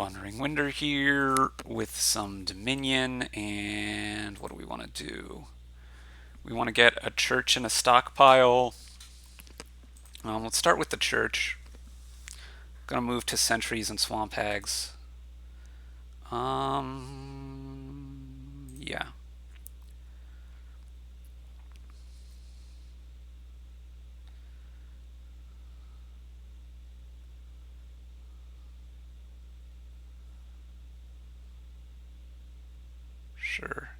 Wandering Winder here with some Dominion, and what do we want to do? We want to get a church and a stockpile. Let's start with the church. Gonna move to sentries and swamp hags. Yeah. Sure.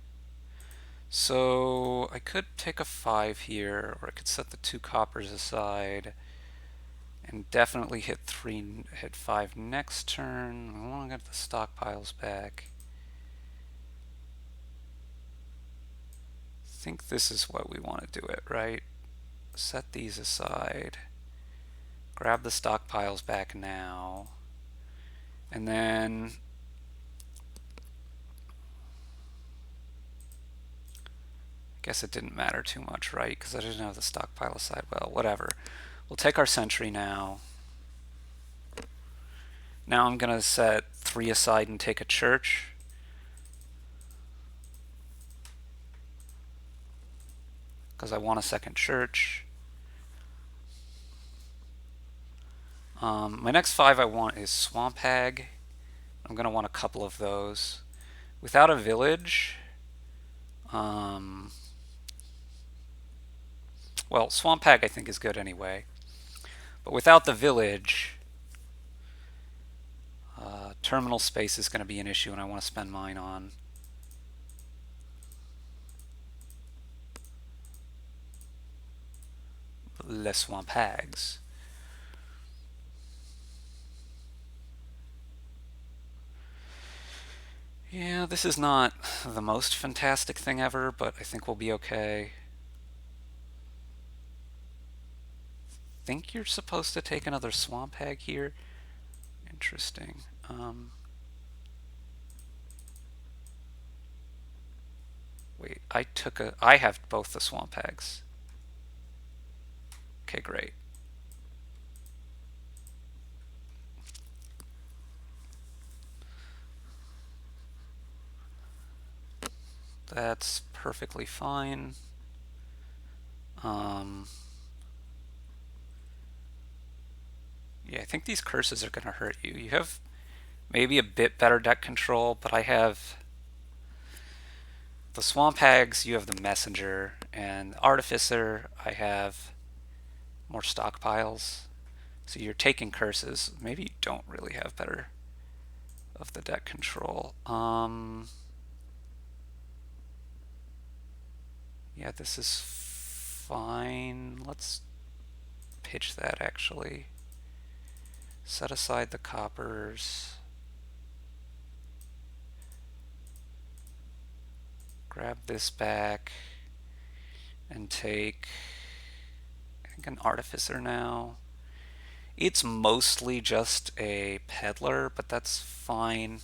So I could take a 5 here, or I could set the 2 coppers aside and definitely hit 5 next turn. I want to get the stockpiles back. I think this is what we want to do it, right? Set these aside. Grab the stockpiles back now. And then I guess it didn't matter too much, right? Because I didn't have the stockpile aside. Well, whatever. We'll take our sentry now. Now I'm going to set 3 aside and take a church. Because I want a second church. My next 5 I want is Swamp Hag. I'm going to want a couple of those. Without a village, well, Swamp Hag I think is good anyway. But without the village, terminal space is going to be an issue, and I want to spend mine on less Swamp Hags. Yeah, this is not the most fantastic thing ever, but I think we'll be okay. I think you're supposed to take another Swamp Hag here. Interesting. Wait, I have both the Swamp Hags. Okay, great. That's perfectly fine. Yeah, I think these curses are going to hurt you. You have maybe a bit better deck control, but I have the Swamp Hags, you have the Messenger, and the Artificer, I have more stockpiles. So you're taking curses. Maybe you don't really have better of the deck control. Yeah, this is fine. Let's pitch that actually. Set aside the coppers. Grab this back and take, I think, an Artificer now. It's mostly just a peddler, but that's fine.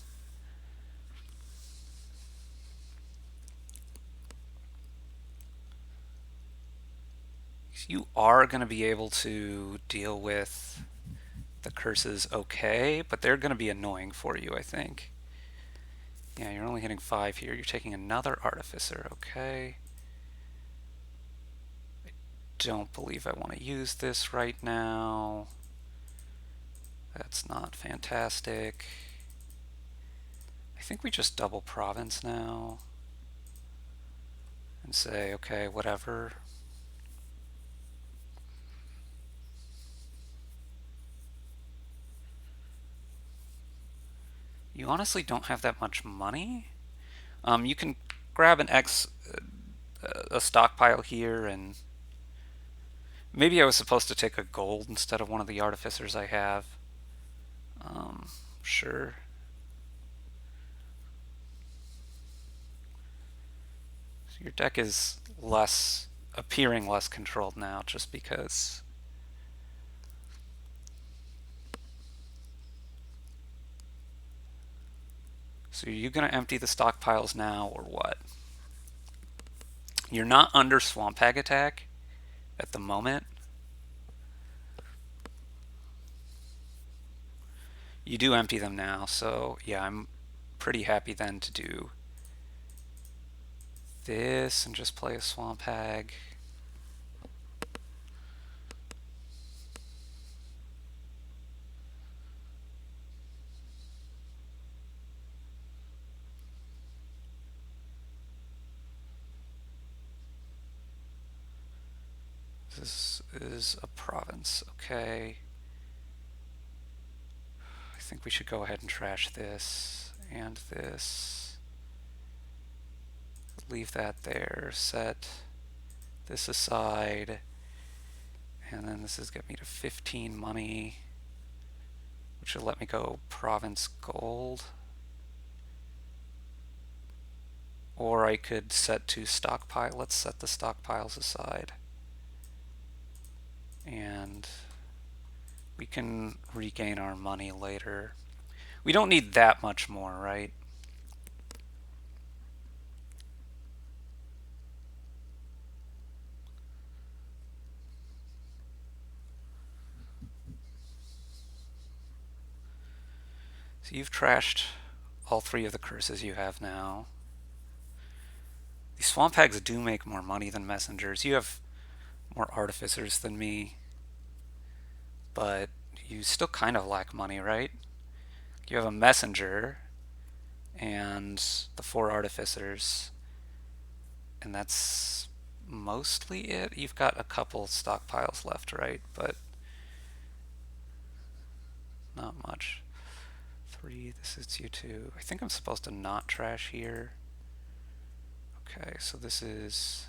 You are going to be able to deal with the curses okay, but they're going to be annoying for you, I think. Yeah, you're only hitting 5 here. You're taking another Artificer, okay. I don't believe I want to use this right now. That's not fantastic. I think we just double province now and say, okay, whatever. You honestly don't have that much money. You can grab a stockpile here, and maybe I was supposed to take a gold instead of one of the artificers I have. Sure. So your deck is appearing less controlled now, just because. So are you going to empty the stockpiles now, or what? You're not under Swamp Hag attack at the moment. You do empty them now, so yeah, I'm pretty happy then to do this and just play a Swamp Hag. This is a province, okay. I think we should go ahead and trash this and this. Leave that there, set this aside, and then this is get me to 15 money, which will let me go province gold. Or I could set to stockpile. Let's set the stockpiles aside. And we can regain our money later. We don't need that much more, right? So you've trashed all 3 of the curses you have now. These swamp hags do make more money than messengers. You have more artificers than me, but you still kind of lack money, right? You have a messenger and the 4 artificers, and that's mostly it. You've got a couple stockpiles left, right? But not much. 3, this is you 2. I think I'm supposed to not trash here. Okay, so this is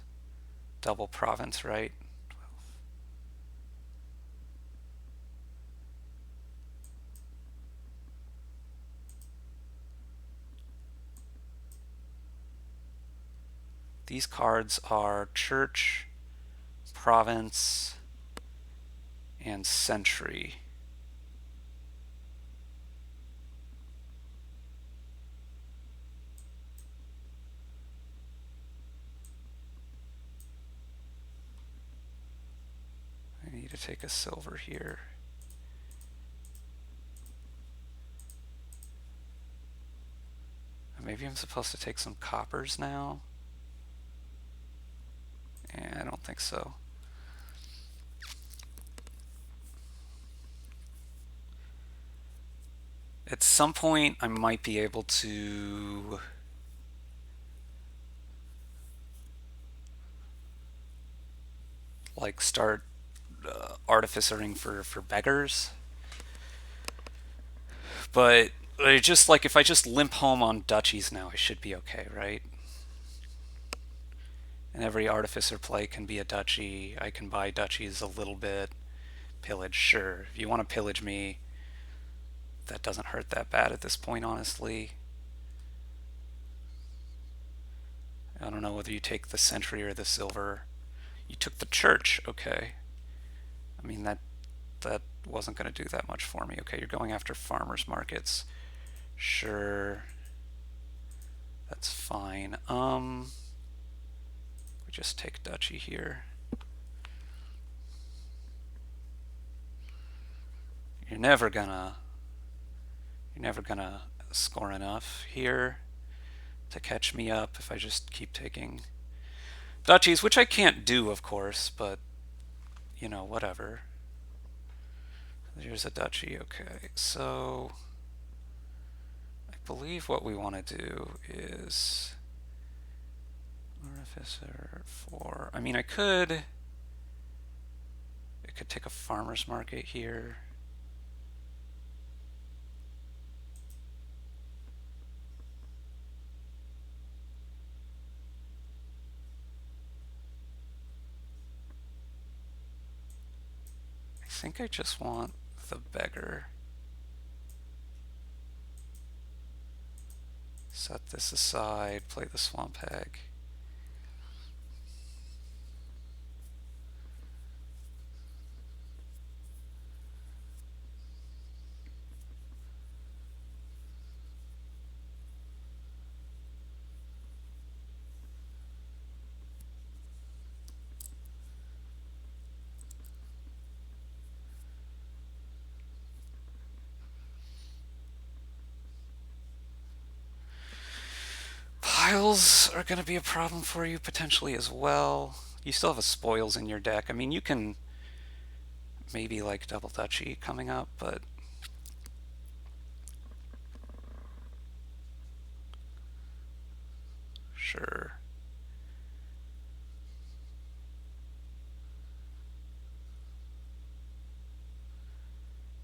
double province, right? 12. These cards are church, province, and century. I need to take a silver here. Maybe I'm supposed to take some coppers now? I don't think so. At some point, I might be able to like start artificering for beggars. But just like if I just limp home on duchies now, I should be okay, right? And every artificer play can be a duchy. I can buy duchies a little bit. Pillage, sure. If you want to pillage me, that doesn't hurt that bad at this point, honestly. I don't know whether you take the century or the silver. You took the church, okay. I mean, that wasn't going to do that much for me. Okay, you're going after farmers markets. Sure. That's fine. We just take duchy here. You're never gonna score enough here to catch me up if I just keep taking duchies, which I can't do, of course, but you know, whatever. There's a duchy. Okay, so I believe what we want to do is artificer 4. I mean, I could take a farmer's market here. I think I just want the beggar. Set this aside, play the swamp hag. piles are going to be a problem for you potentially as well. You still have a spoils in your deck. I mean, you can maybe like double duchy coming up, but sure.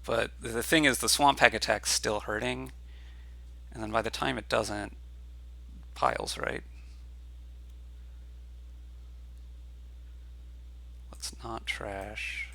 But the thing is, the swamp hag attack's still hurting, and then by the time it doesn't, piles, right? Let's not trash.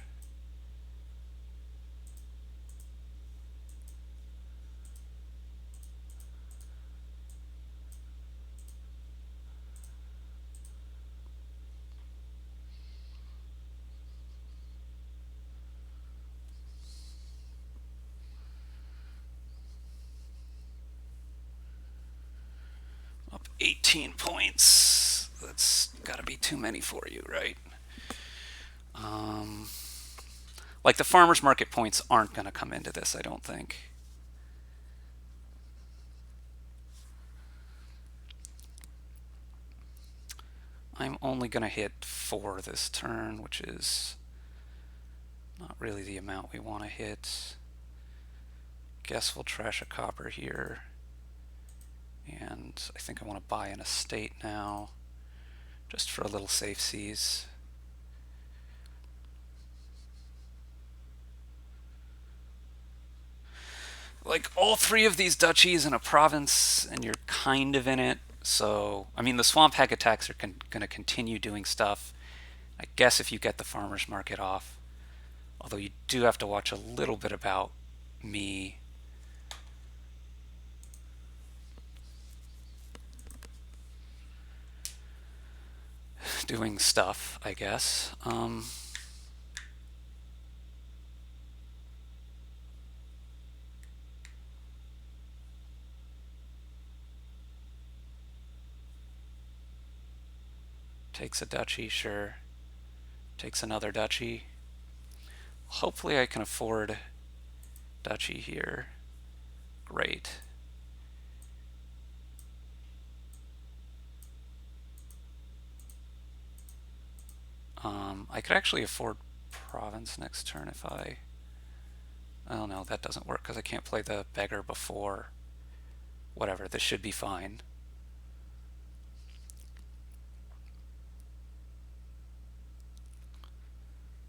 Up 18 points. That's got to be too many for you, right? Um, like the farmer's market points aren't going to come into this, I don't think. I'm only going to hit 4 this turn, which is not really the amount we want to hit. Guess we'll trash a copper here. And I think I want to buy an estate now, just for a little safe seas. Like all 3 of these duchies in a province, and you're kind of in it. So, I mean, the swamp hag attacks are going to continue doing stuff. I guess if you get the farmer's market off. Although you do have to watch a little bit about me. Doing stuff, I guess. Takes a duchy, sure. Takes another duchy. Hopefully I can afford duchy here. Great. I could actually afford province next turn if I... Oh no, that doesn't work because I can't play the beggar before. Whatever, this should be fine.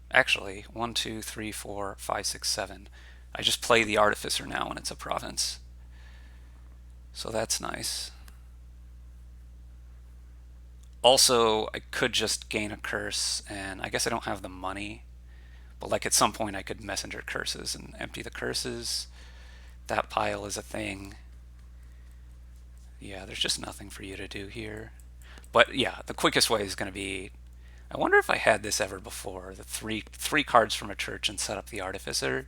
Actually, 1, 2, 3, 4, 5, 6, 7. I just play the artificer now when it's a province. So that's nice. Also, I could just gain a curse, and I guess I don't have the money. But like at some point I could messenger curses and empty the curses. That pile is a thing. Yeah, there's just nothing for you to do here. But yeah, the quickest way is going to be... I wonder if I had this ever before. The three cards from a church and set up the artificer.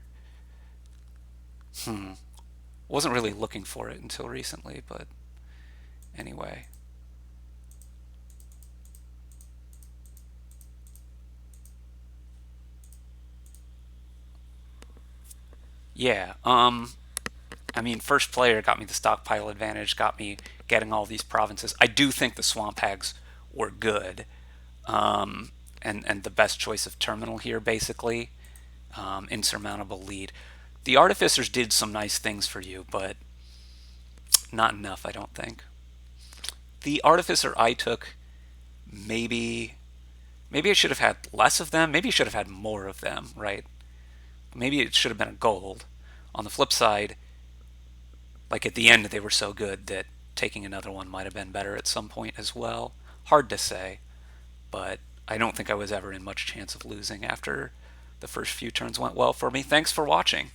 Wasn't really looking for it until recently, but anyway. Yeah, I mean, first player got me the stockpile advantage, got me getting all these provinces. I do think the swamp hags were good, and the best choice of terminal here, basically. Insurmountable lead. The artificers did some nice things for you, but not enough, I don't think. The artificer I took, maybe I should have had less of them. Maybe I should have had more of them, right? Maybe it should have been a gold. On the flip side, like at the end, they were so good that taking another one might have been better at some point as well. Hard to say, but I don't think I was ever in much chance of losing after the first few turns went well for me. Thanks for watching.